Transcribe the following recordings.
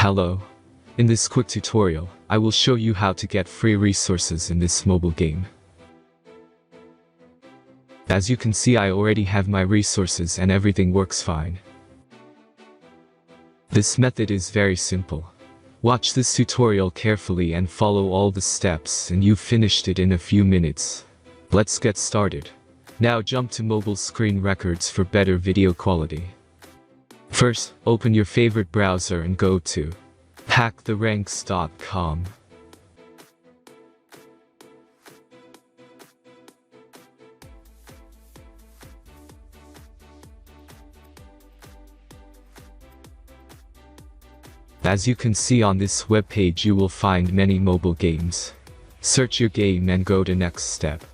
Hello. In this quick tutorial, I will show you how to get free resources in this mobile game. As you can see, I already have my resources and everything works fine. This method is very simple. Watch this tutorial carefully and follow all the steps and you've finished it in a few minutes. Let's get started. Now jump to mobile screen records for better video quality. First, open your favorite browser and go to hack..com. As you can see on this webpage, you will find many mobile games. Search your game and go to next step.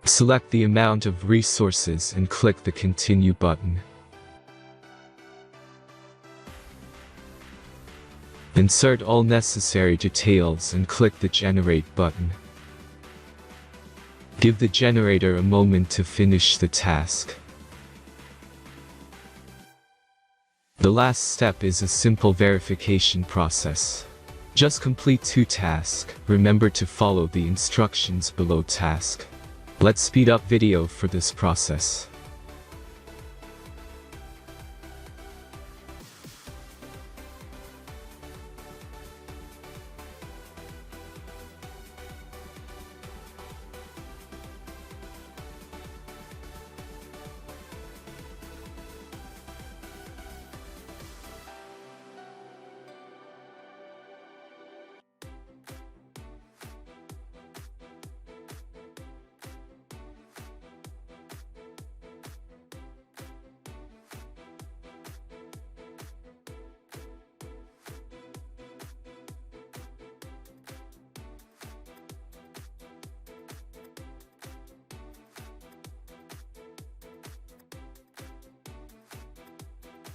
Select the amount of resources and click the Continue button. Insert all necessary details and click the Generate button. Give the generator a moment to finish the task. The last step is a simple verification process. Just complete 2 tasks. Remember to follow the instructions below task. Let's speed up video for this process.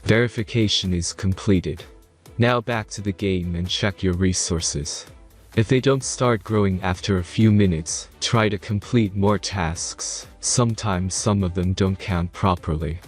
Verification is completed. Now back to the game and check your resources. If they don't start growing after a few minutes, try to complete more tasks. Sometimes some of them don't count properly.